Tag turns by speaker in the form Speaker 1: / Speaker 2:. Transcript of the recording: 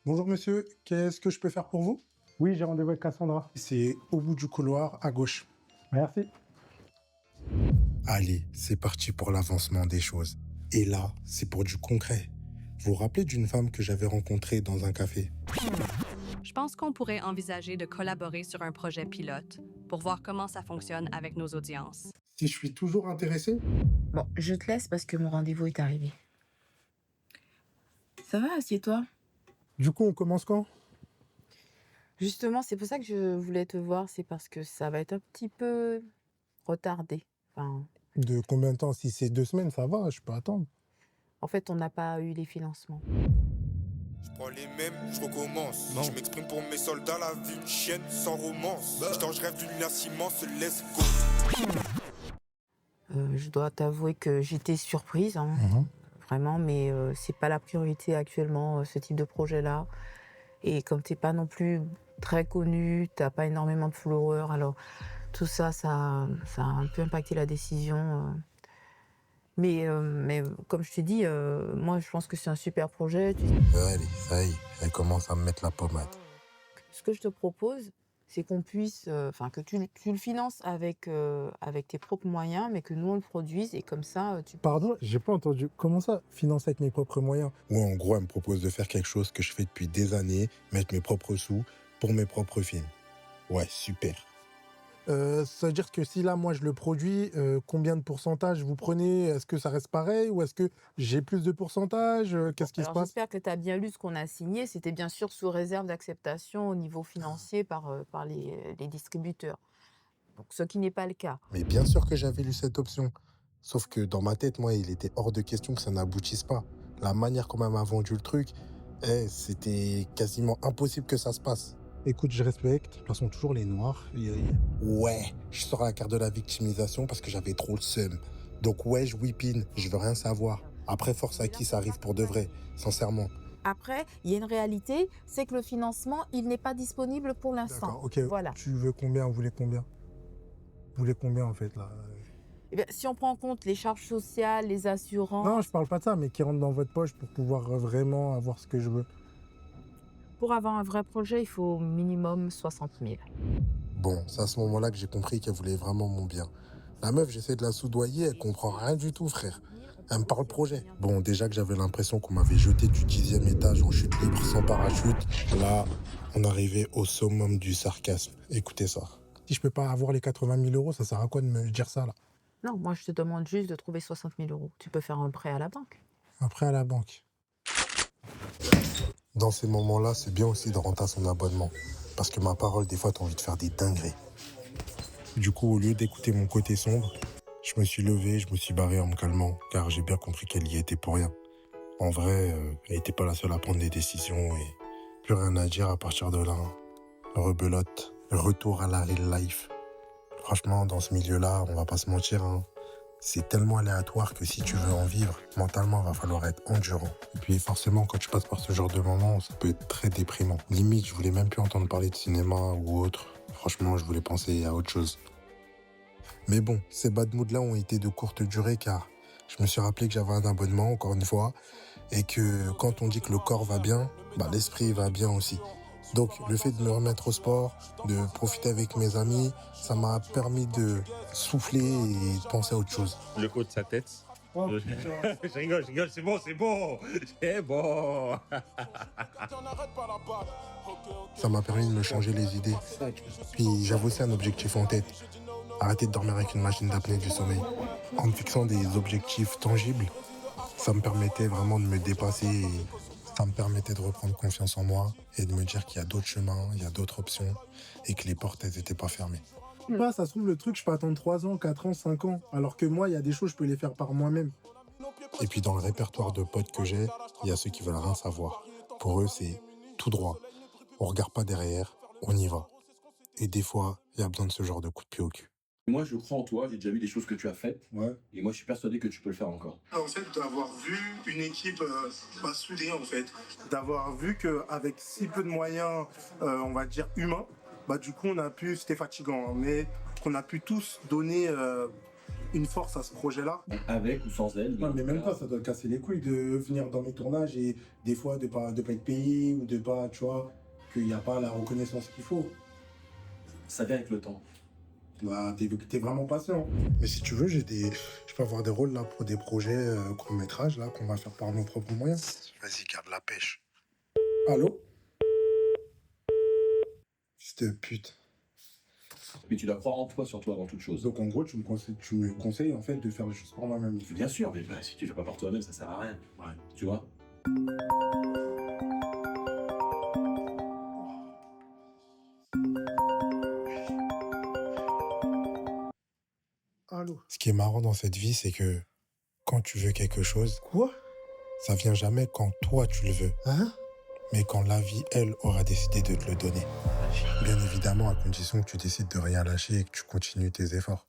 Speaker 1: Bonjour monsieur, qu'est-ce que je peux faire pour vous?
Speaker 2: Oui, j'ai rendez-vous avec Cassandra.
Speaker 1: C'est au bout du couloir, à gauche.
Speaker 2: Merci.
Speaker 1: Allez, c'est parti pour l'avancement des choses. Et là, c'est pour du concret. Vous vous rappelez d'une femme que j'avais rencontrée dans un café?
Speaker 3: Je pense qu'on pourrait envisager de collaborer sur un projet pilote pour voir comment ça fonctionne avec nos audiences.
Speaker 1: Si je suis toujours intéressé?
Speaker 4: Bon, je te laisse parce que mon rendez-vous est arrivé. Ça va, assieds-toi.
Speaker 1: Du coup, on commence quand?
Speaker 4: Justement, c'est pour ça que je voulais te voir, c'est parce que ça va être un petit peu retardé. Enfin,
Speaker 1: De combien de temps? Si c'est 2 semaines, ça va, je peux attendre.
Speaker 4: en fait, on n'a pas eu les financements.
Speaker 5: Je prends les mêmes, je recommence. Je m'exprime pour mes soldats, la vie une chienne sans romance. Putain, je rêve d'une glace immense, let's go.
Speaker 4: Je dois t'avouer que j'étais surprise, hein, vraiment, mais c'est pas la priorité actuellement, ce type de projet-là. Et comme t'es pas non plus très connu, t'as pas énormément de followers, alors tout ça, ça a un peu impacté la décision. Mais comme je t'ai dit, moi je pense que c'est un super projet.
Speaker 1: Allez, ça y est, elle commence à me mettre la pommade.
Speaker 4: Ce que je te propose, c'est qu'on puisse, enfin que tu le finances avec tes propres moyens, mais que nous on le produise et comme ça, tu...
Speaker 1: Pardon, j'ai pas entendu. Comment ça, financer avec mes propres moyens? Ouais, en gros, elle me propose de faire quelque chose que je fais depuis des années, mettre mes propres sous pour mes propres films. Ouais, super. Ça veut dire que si là, moi, je le produis, combien de pourcentage vous prenez? Est-ce que ça reste pareil ou est-ce que j'ai plus de pourcentage? Qu'est-ce qui se
Speaker 4: Alors
Speaker 1: passe?
Speaker 4: j'espère que tu as bien lu ce qu'on a signé. C'était bien sûr sous réserve d'acceptation au niveau financier par les distributeurs. Donc ce qui n'est pas le cas.
Speaker 1: Mais bien sûr que j'avais lu cette option. Sauf que dans ma tête, moi, il était hors de question que ça n'aboutisse pas. La manière comment elle m'a vendu le truc, c'était quasiment impossible que ça se passe. Écoute, je respecte. De toute façon, toujours les noirs. Ouais, je sors la carte de la victimisation parce que j'avais trop le seum. Donc ouais, je whippine, je veux rien savoir. Après, force à qui ça arrive pour de vrai, sincèrement.
Speaker 4: Après, il y a une réalité, c'est que le financement, il n'est pas disponible pour l'instant.
Speaker 1: D'accord, ok.
Speaker 4: Voilà.
Speaker 1: Tu veux combien? Vous voulez combien? Vous voulez combien en fait là?
Speaker 4: Eh bien, si on prend en compte les charges sociales, les assurances,
Speaker 1: Non, je parle pas de ça, mais qui rentre dans votre poche pour pouvoir vraiment avoir ce que je veux.
Speaker 4: pour avoir un vrai projet, il faut au minimum 60 000.
Speaker 1: Bon, c'est à ce moment-là que j'ai compris qu'elle voulait vraiment mon bien. La meuf, j'essaie de la soudoyer, elle comprend rien du tout, frère. Elle me parle projet. Bon, déjà que j'avais l'impression qu'on m'avait jeté du 10e étage en chute libre sans parachute, là, on arrivait au summum du sarcasme. Écoutez ça. Si je peux pas avoir les 80 000 euros, ça sert à quoi de me dire ça, là?
Speaker 4: Non, moi je te demande juste de trouver 60 000 euros. Tu peux faire un prêt à la banque.
Speaker 1: Après, à la banque. Dans ces moments-là, c'est bien aussi de rentrer à son abonnement. Parce que ma parole, des fois, t'as envie de faire des dingueries. Du coup, au lieu d'écouter mon côté sombre, je me suis levé, je me suis barré en me calmant, car j'ai bien compris qu'elle y était pour rien. En vrai, elle n'était pas la seule à prendre des décisions et plus rien à dire à partir de là. Rebelote, retour à la real life. Franchement, dans ce milieu-là, on va pas se mentir, hein. C'est tellement aléatoire que si tu veux en vivre, mentalement, il va falloir être endurant. Et puis forcément, quand tu passes par ce genre de moment, ça peut être très déprimant. Limite, je voulais même plus entendre parler de cinéma ou autre. Franchement, je voulais penser à autre chose. Mais bon, ces bad moods-là ont été de courte durée car je me suis rappelé que j'avais un abonnement, encore une fois, et que quand on dit que le corps va bien, bah, l'esprit va bien aussi. Donc le fait de me remettre au sport, de profiter avec mes amis, ça m'a permis de souffler et de penser à autre chose.
Speaker 6: Le haut de sa tête. Je rigole, c'est bon, c'est bon.
Speaker 1: Ça m'a permis de me changer les idées. Puis j'avais aussi un objectif en tête. Arrêter de dormir avec une machine d'apnée du sommeil. En me fixant des objectifs tangibles, ça me permettait vraiment de me dépasser et ça me permettait de reprendre confiance en moi et de me dire qu'il y a d'autres chemins, il y a d'autres options et que les portes, elles n'étaient pas fermées. Ça se trouve, le truc, je peux attendre 3 ans, 4 ans, 5 ans. Alors que moi, il y a des choses, je peux les faire par moi-même. Et puis dans le répertoire de potes que j'ai, il y a ceux qui veulent rien savoir. Pour eux, c'est tout droit. On regarde pas derrière, on y va. Et des fois, il y a besoin de ce genre de coup de pied au cul.
Speaker 7: Moi, je crois en toi, j'ai déjà vu des choses que tu as faites.
Speaker 1: Ouais.
Speaker 7: Et moi, je suis persuadé que tu peux le faire encore.
Speaker 1: En fait, d'avoir vu une équipe soudée, en fait. D'avoir vu qu'avec si peu de moyens, on va dire humains, bah, du coup, c'était fatigant, hein, mais qu'on a pu tous donner une force à ce projet-là.
Speaker 7: Avec ou sans elle.
Speaker 1: Ouais, mais même pas, ça doit te casser les couilles de venir dans mes tournages et des fois de pas être payé ou de pas, tu vois, qu'il n'y a pas la reconnaissance qu'il faut.
Speaker 7: Ça vient avec le temps.
Speaker 1: Bah, t'es vraiment patient. Mais si tu veux, je peux avoir des rôles là pour des projets court-métrage là qu'on va faire par nos propres moyens. Vas-y, garde la pêche. Allô? Fils de pute.
Speaker 7: Mais tu dois croire en toi, surtout avant toute chose.
Speaker 1: Donc en gros, tu me conseilles en fait de faire les choses par moi-même.
Speaker 7: Bien sûr, mais si tu fais pas par toi-même, ça sert à rien. Ouais. Tu vois?
Speaker 1: Allô? Ce qui est marrant dans cette vie, c'est que quand tu veux quelque chose, quoi? Ça vient jamais quand toi tu le veux. Hein? Mais quand la vie, elle, aura décidé de te le donner. Bien évidemment, à condition que tu décides de rien lâcher et que tu continues tes efforts.